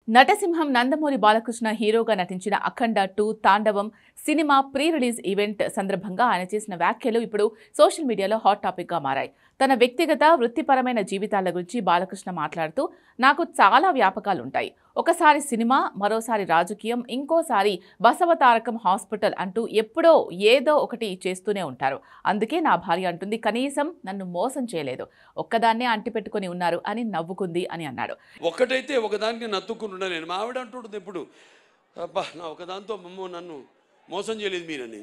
నటసింహం నందమూరి బాలకృష్ణ హీరోగా నటించిన అఖండ 2 తాండవం సినిమా ప్రీ రిలీజ్ ఈవెంట్ సందర్భంగా ఆయన చేసిన వ్యాఖ్యలు ఇప్పుడు సోషల్ మీడియాలో హాట్ టాపిక్ గా మారాయి. తన వ్యక్తిగత వృత్తిపరమైన జీవితాల గురించి బాలకృష్ణ మాట్లాడుతూ, నాకు చాలా వ్యాపకాలుంటాయి. ఒకసారి సినిమా, మరోసారి రాజకీయం, ఇంకోసారి బసవతారకం హాస్పిటల్ అంటూ ఎప్పుడో ఏదో ఒకటి చేస్తూనే ఉంటారు. అందుకే నా భార్య అంటుంది, కనీసం నన్ను మోసం చేయలేదు, ఒక్కదాన్నే అంటిపెట్టుకుని ఉన్నారు అని నవ్వుకుంది అని అన్నాడు. ఒక్కటైతే ఒకదానికి నత్తుకుంటున్నా నేను. మా ఆవిడ అంటుంటుంది ఎప్పుడు, అబ్బా నా ఒకదాంతో నన్ను మోసం చేయలేదు మీరని,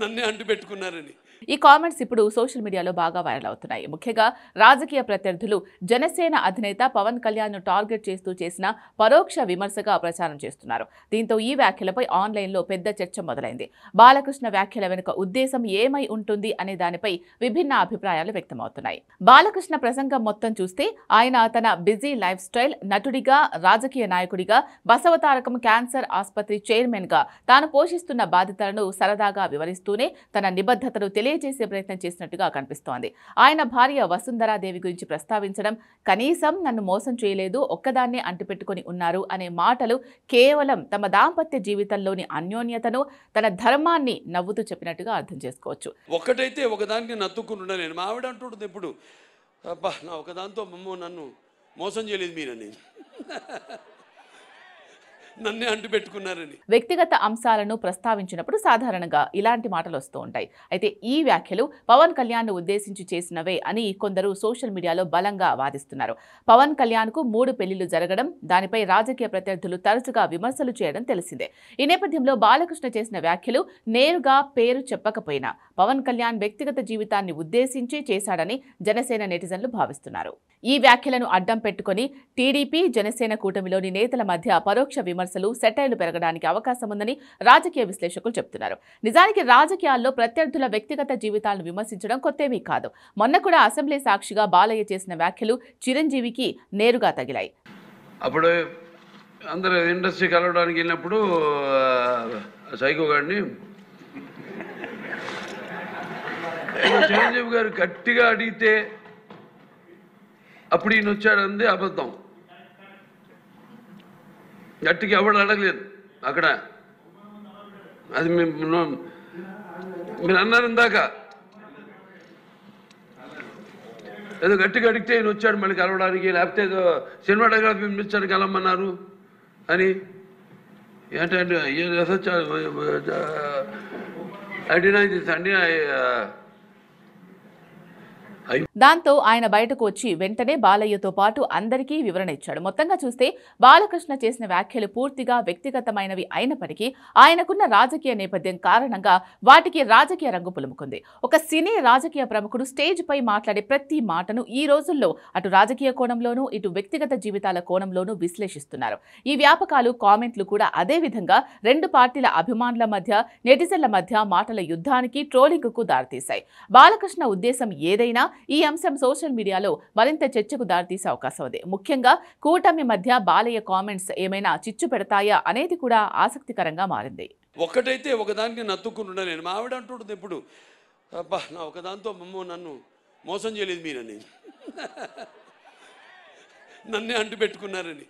నన్నే అంటు పెట్టుకున్నారని. ఈ కామెంట్స్ ఇప్పుడు సోషల్ మీడియాలో బాగా వైరల్ అవుతున్నాయి. ముఖ్యంగా రాజకీయ ప్రత్యర్థులు జనసేన అధినేత పవన్ కళ్యాణ్ ను టార్గెట్ చేస్తూ చేసిన పరోక్ష విమర్శగా ప్రచారం చేస్తున్నారు. దీంతో ఈ వ్యాఖ్యలపై ఆన్లైన్లో పెద్ద చర్చ మొదలైంది. బాలకృష్ణ వ్యాఖ్యల వెనుక ఉద్దేశం ఏమై ఉంటుంది అనే దానిపై విభిన్న అభిప్రాయాలు వ్యక్తమవుతున్నాయి. బాలకృష్ణ ప్రసంగం మొత్తం చూస్తే ఆయన తన బిజీ లైఫ్ స్టైల్, నటుడిగా, రాజకీయ నాయకుడిగా, బసవతారకం క్యాన్సర్ ఆసుపత్రి చైర్మన్ గా తాను పోషిస్తున్న బాధ్యతలను సరదాగా వివరిస్తూనే తన నిబద్ధతను తెలియజేసే ప్రయత్నం చేసినట్టుగా కనిపిస్తోంది. ఆయన భార్య వసుంధరాదేవి గురించి ప్రస్తావించడం, కనీసం నన్ను మోసం చేయలేదు, ఒక్కదాన్నే అంటిపెట్టుకుని ఉన్నారు అనే మాటలు కేవలం తమ దాంపత్య జీవితంలోని అన్యోన్యతను, తన ధర్మాన్ని నవ్వుతూ చెప్పినట్టుగా అర్థం చేసుకోవచ్చు. ఒక్కటైతే ఒకదానికి నత్తుకుంటున్నా నేను. మా ఆవిడ అంటుంటుంది ఎప్పుడు, అబ్బా నా ఒకదాంతో నన్ను మోసం చేయలేదు మీరని, నన్నే అంటు పెట్టుకున్నారని. వ్యక్తిగత అంశాలను ప్రస్తావించినప్పుడు సాధారణంగా ఇలాంటి మాటలు వస్తూ ఉంటాయి. అయితే ఈ వ్యాఖ్యలు పవన్ కళ్యాణ్ ను ఉద్దేశించి చేసినవే అని కొందరు సోషల్ మీడియాలో బలంగా వాదిస్తున్నారు. పవన్ కళ్యాణ్ కు 3 పెళ్లిళ్లు జరగడం, దానిపై రాజకీయ ప్రత్యర్థులు తరచుగా విమర్శలు చేయడం తెలిసిందే. ఈ నేపథ్యంలో బాలకృష్ణ చేసిన వ్యాఖ్యలు నేరుగా పేరు చెప్పకపోయినా పవన్ కళ్యాణ్ వ్యక్తిగత జీవితాన్ని ఉద్దేశించి చేశాడని జనసేన నెటిజన్లు భావిస్తున్నారు. ఈ వ్యాఖ్యలను అడ్డం పెట్టుకుని టీడీపీ, జనసేన కూటమిలోని నేతల మధ్య పరోక్ష విమర్శలు, సెటైర్లు పెరగడానికి అవకాశం ఉందని రాజకీయ విశ్లేషకులు చెబుతున్నారు. నిజానికి రాజకీయాల్లో ప్రత్యర్థుల వ్యక్తిగత జీవితాలను విమర్శించడం కొత్తేమీ కాదు. మొన్న కూడా అసెంబ్లీ సాక్షిగా బాలయ్య చేసిన వ్యాఖ్యలు చిరంజీవికి నేరుగా తగిలాయి. అప్పుడు అందరూ ఇండస్ట్రీ కలవడానికి వెళ్ళినప్పుడు సైకో గారిని చిరంజీవి గారు గట్టిగా అడిగితే అప్పుడు ఈయన వచ్చాడంది అబద్ధం. గట్టిగా ఎవడు అడగలేదు అక్కడ. అది మీరు అన్నారు ఇందాక, ఏదో గట్టిగా అడిగితే ఈయన వచ్చాడు మళ్ళీ కలవడానికి, లేకపోతే ఏదో సినిమాటోగ్రఫీ మినిస్టర్ కలవమన్నారు అని. ఏంటంటే దాంతో ఆయన బయటకు వచ్చి వెంటనే బాలయ్యతో పాటు అందరికీ వివరణ ఇచ్చాడు. మొత్తంగా చూస్తే బాలకృష్ణ చేసిన వ్యాఖ్యలు పూర్తిగా వ్యక్తిగతమైనవి అయినప్పటికీ ఆయనకున్న రాజకీయ నేపథ్యం కారణంగా వాటికి రాజకీయ రంగు పులుముకుంది. ఒక సినీ రాజకీయ ప్రముఖుడు స్టేజ్ పై మాట్లాడే ప్రతి మాటను ఈ రోజుల్లో అటు రాజకీయ కోణంలోనూ, ఇటు వ్యక్తిగత జీవితాల కోణంలోనూ విశ్లేషిస్తున్నారు. ఈ వ్యాపకాలు, కామెంట్లు కూడా అదే విధంగా 2 పార్టీల అభిమానుల మధ్య, నెటిజన్ల మధ్య మాటల యుద్ధానికి, ట్రోలింగ్కు దారితీశాయి. బాలకృష్ణ ఉద్దేశం ఏదైనా ఈ అంశం సోషల్ మీడియాలో మరింత చర్చకు దారితీసే అవకాశం ఉంది. ముఖ్యంగా కూటమి మధ్య బాలయ్య కామెంట్స్ ఏమైనా చిచ్చు పెడతాయా అనేది కూడా ఆసక్తికరంగా మారింది. ఒక్కటైతే ఒకదానికి నత్తుకుంటున్నా నేను. మా ఆవిడ అంటుంటుంది ఎప్పుడు, అబ్బా నా ఒకదాంతో నన్ను మోసం చేయలేదు మీరని, నన్నే అంటు పెట్టుకున్నారని.